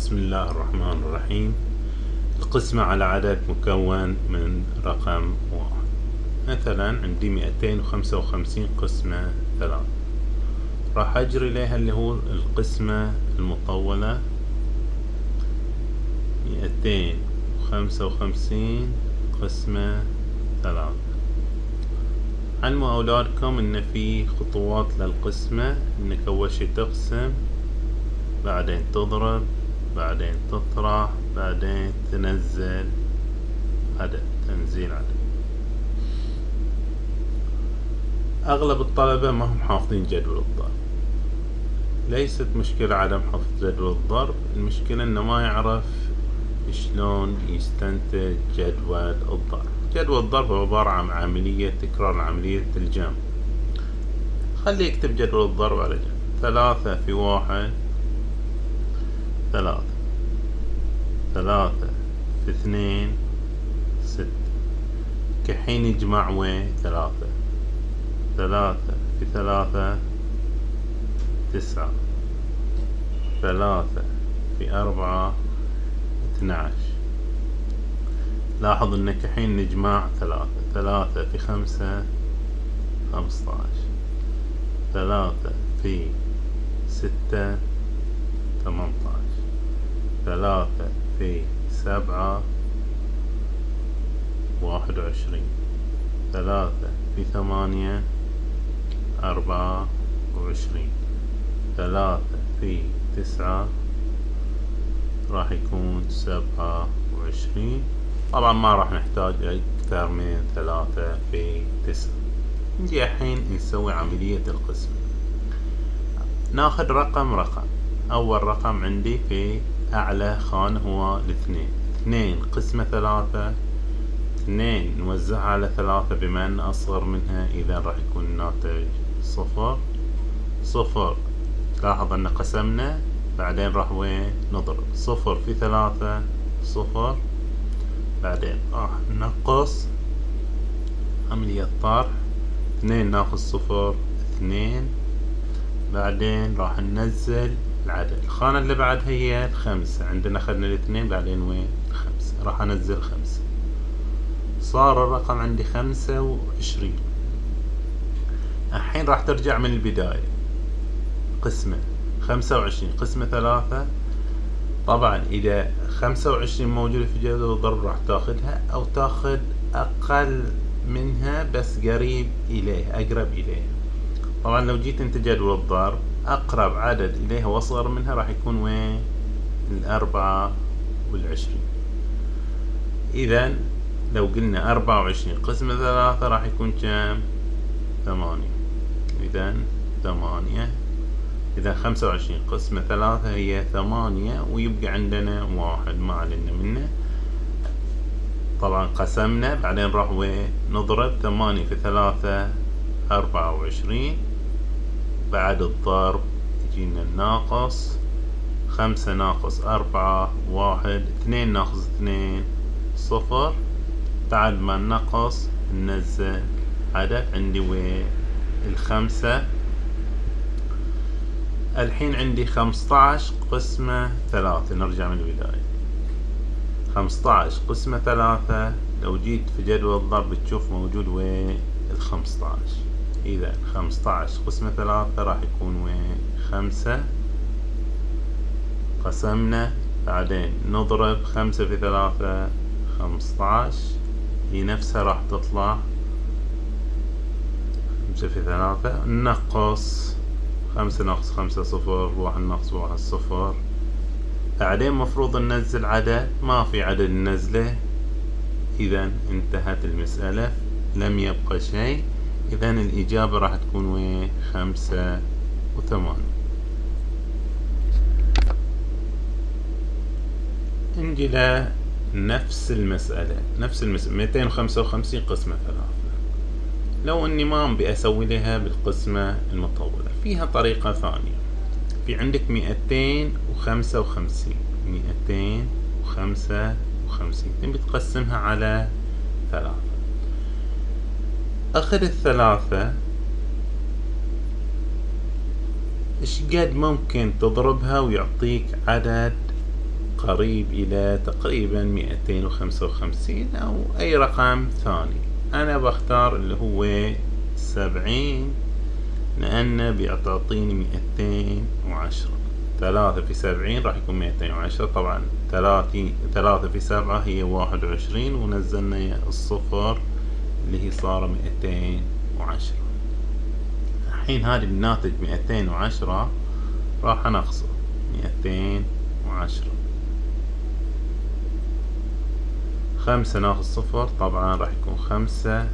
بسم الله الرحمن الرحيم. القسمة على عدد مكون من رقم واحد. مثلا عندي 255 قسمة 3، راح أجري لها اللي هو القسمة المطولة 255 قسمة 3. علموا أولادكم إن في خطوات للقسمة، إنك أول شي تقسم، بعدين تضرب، بعدين تطرح، بعدين تنزل عدد، تنزيل عدد. أغلب الطلبة ما هم حافظين جدول الضرب. ليست مشكلة عدم حفظ جدول الضرب، المشكلة إنه ما يعرف شلون يستنتج جدول الضرب. جدول الضرب عبارة عن عملية تكرار عملية الجمع. خليه يكتب جدول الضرب على جنب. 3 في 1 3، 3 في 2 6. كحين يجمع وين 3 في 3 9، 3 في 4 12. لاحظ ان كحين نجمع 3 في 5 15، 3 في 6 18، 3 في 7 21، 3 في 8 24، 3 في 9 راح يكون 27. طبعا ما راح نحتاج أكثر من 3 في 9. نجي الحين نسوي عملية القسمة. ناخذ رقم. أول رقم عندي في أعلى خانة هو 2 قسمة 3. 2 نوزعها على 3 بما أن أصغر منها، إذا راح يكون الناتج 0. لاحظ أن قسمنا، بعدين راح وين نضرب. 0 في 3 0، بعدين راح نقص عملية طرح. 2 ناخذ 0 2، بعدين راح ننزل العدد. الخانة اللي بعدها هي 5، عندنا أخذنا 2 بعدين وين 5، راح أنزل 5. صار الرقم عندي 25. الحين راح ترجع من البداية. قسمة 25 قسمة 3. طبعا إذا 25 موجودة في جدول الضرب راح تاخذها، أو تاخذ أقل منها بس قريب إليها، أقرب إليها. طبعا لو جيت انت جدول الضرب، أقرب عدد إليها وأصغر منها راح يكون وين 24. إذا لو قلنا 24 قسمة 3 راح يكون كم 8. إذا 8. إذا 25 قسمة 3 هي 8، ويبقى عندنا 1 ما علينا منه. طبعا قسمنا، بعدين راح وين نضرب. 8 في 3 24، بعد الضرب يجينا الناقص. 5 ناقص 4 1، 2 ناقص 2 0. بعد ما نقص ننزل عدد. عندي وين 5. الحين عندي 15 قسمة 3. نرجع من البداية. 15 قسمة 3، لو جيت في جدول الضرب تشوف موجود وين 15. إذا 15 قسمة 3 راح يكون وين 5. قسمنا، بعدين نضرب. 5 في 3 15، هي نفسها راح تطلع 5 في 3. نقص 5 ناقص 5 0، 1 ناقص 1 0. بعدين مفروض ننزل عدد، ما في عدد ننزله. إذا انتهت المسألة، لم يبقى شيء. إذا الإجابة راح تكون وين 5 و8. نجي لنفس المسألة 255 قسمة 3. لو اني ما ابي اسوي لها بالقسمة المطولة، فيها طريقة ثانية. في عندك 255 تبي تقسمها على 3. اخذ 3 ايش قد ممكن تضربها ويعطيك عدد قريب إلى تقريبا 255 أو أي رقم ثاني. أنا بختار اللي هو 70 لأنه بيعطيني 210. 3 في 70 راح يكون 210. طبعا 3 في 7 هي 21 ونزلنا الصفر اللي هي صار 210. الحين هذا الناتج 210 راح نقصه 210. 5 ناقص صفر طبعا راح يكون 5.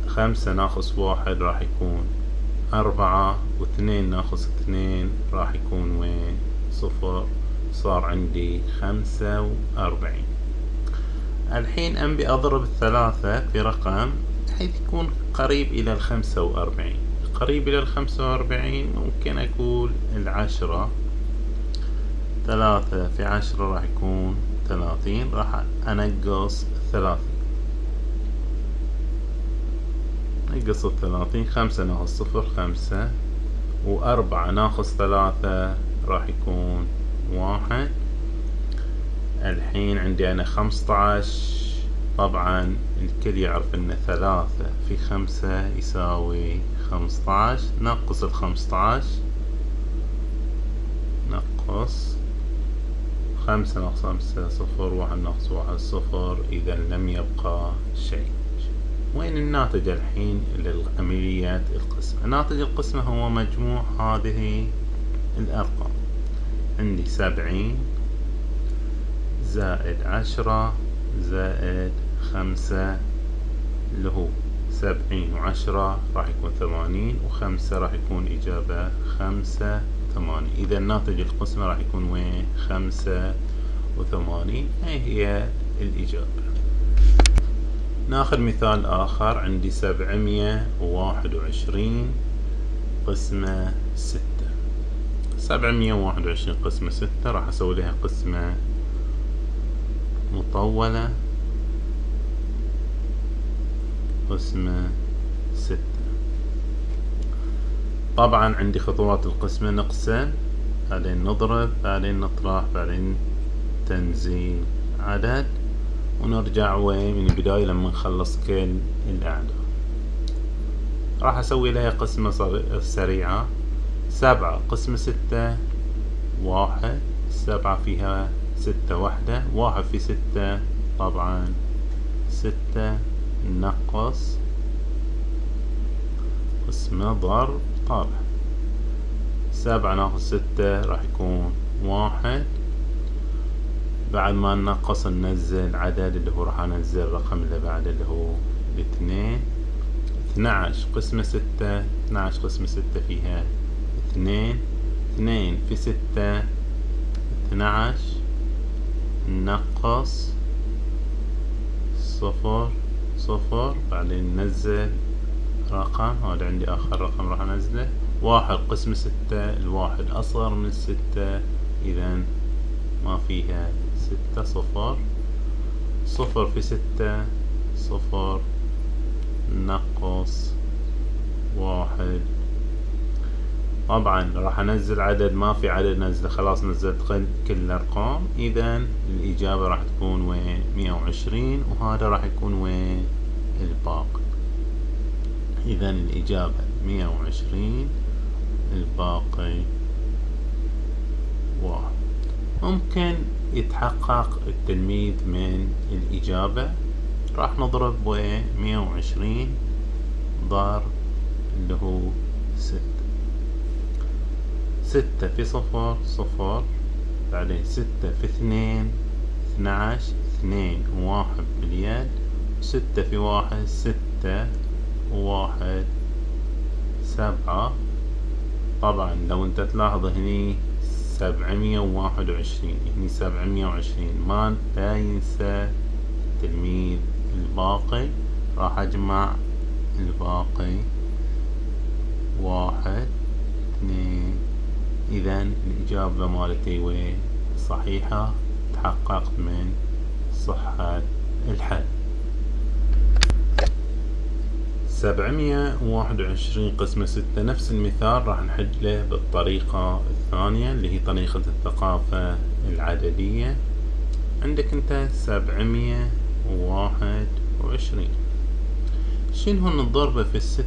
5 ناقص 1 راح يكون 4. و2 ناقص 2 راح يكون وين؟ 0. صار عندي 45. الحين أبي أضرب الثلاثة في رقم بحيث يكون قريب إلى 45. قريب إلى 45 ممكن أقول 10. 3 في 10 راح يكون 30. راح أنقص 30. نقص 30. 5 ناقص 0 5. و4 ناقص 3 راح يكون 1. الحين عندي أنا 15. طبعا الكل يعرف أن 3 في 5 يساوي 15. نقص 15. نقص 5 ناقص 5 0. 1 ناقص 1 0. إذا لم يبقى شيء. وين الناتج الحين للعمليات القسمة؟ ناتج القسمة هو مجموع هذه الأرقام. عندي 70 زائد 10 زائد 5 اللي هو 70 و10 راح يكون 80 و5 راح يكون إجابة 85. إذا ناتج القسمة راح يكون وين؟ 85. هي الإجابة. ناخذ مثال آخر. عندي 721 قسمة 6. 721 قسمة 6 راح أسوي لها قسمة مطولة. قسمة 6. طبعا عندي خطوات القسمة. نقسم، بعدين نضرب، بعدين نطرح، بعدين تنزيل عدد، ونرجع وين من البداية لما نخلص كل الأعداد. راح أسوي لها قسمة سريعة. 7 قسمة 6 1. 7 فيها 6 وحدة. 1 في 6 طبعا 6. نقص قسمة ضرب طرح. 7 ناقص 6 راح يكون 1. بعد ما ننقص ننزل عدد اللي هو راح انزل الرقم اللي بعده اللي هو 2. 12 قسمة 6. 12 قسمة 6 فيها 2. 2 في 6 12. نقص 0 0. بعدين ننزل رقم. هذا عندي آخر رقم راح انزله. 1 قسمة 6. الواحد أصغر من 6 إذا ما فيها 6 0. 0 في 6 0. نقص 1. طبعا راح انزل عدد ما في عدد نزله. خلاص نزلت كل الارقام. اذا الاجابة راح تكون وين؟ 120. وهذا راح يكون وين؟ الباقي. اذا الاجابة 120. الباقي 1. ممكن يتحقق التلميذ من الإجابة. راح نضرب 120 ضرب اللي هو 6. 6 في 0 0. بعدين 6 في 2 12. 2 و1 باليد. 6 في 1 6 و1 7. طبعا لو انت تلاحظ هني 721 هني 720 ما لا ينسى التلميذ الباقي. راح اجمع الباقي 1 2. اذا الاجابة مالتي وين؟ صحيحة. تحققت من صحة الحل. 721 قسمة 6 نفس المثال راح نحله بالطريقة الثانية اللي هي طريقة الثقافة العددية. عندك انت 721 شنو نضربه في 6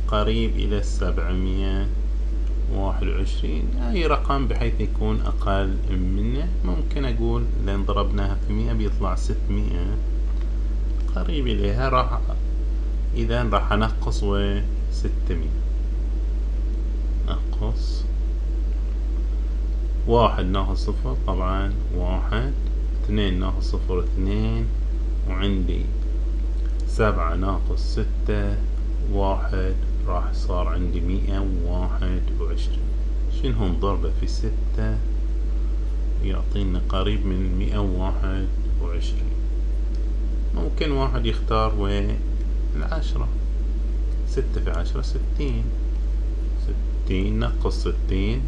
قريب إلى 721 أي رقم بحيث يكون أقل منه. ممكن أقول لأن ضربناها في 100 بيطلع 600 قريب إليها. إذا راح أنقص 600 نقص 1 ناخذ 0 طبعا 1 2 ناخذ 0 2 وعندي 7 ناقص 6 1 راح صار عندي 121. شنو نضربه في 6 يعطينا قريب من 121. ممكن واحد يختار وين 10 6 في 10 60 نقص 60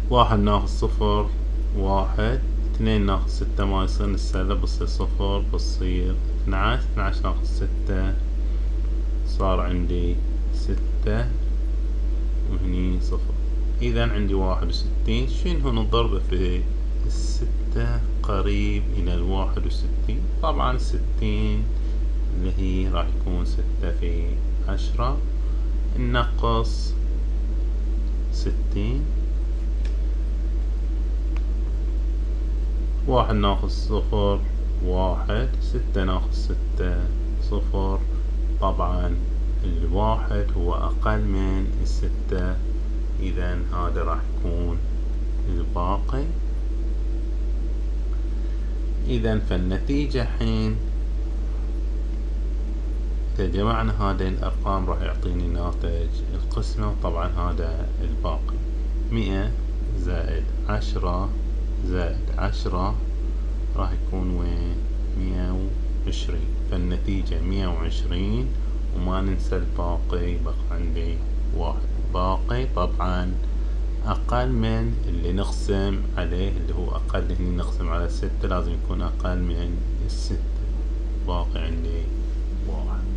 1 ناخذ 0 1 2 ناخذ 6 ما يصير نسهله بصير 0 بصير 12 ناخذ 6 صار عندي 6 وهني 0. إذا عندي 61. شنو نضربه في 6 قريب إلى 61؟ طبعا 60 اللي هي راح يكون 6 في 10 نقص 60 1 ناخذ 0 1 6 ناخذ 6 0. طبعا 1 هو أقل من 6. إذا هذا راح يكون الباقي. إذا فالنتيجة حين إذا جمعنا هذه الأرقام راح يعطيني ناتج القسمة. وطبعا هذا الباقي 100 زائد 10 زائد 10 راح يكون وين 120. فالنتيجة 120 وما ننسى الباقي بقى عندي 1 باقي. طبعا أقل من اللي نقسم عليه اللي هو أقل هني نقسم على 6 لازم يكون أقل من 6. باقي عندي 1.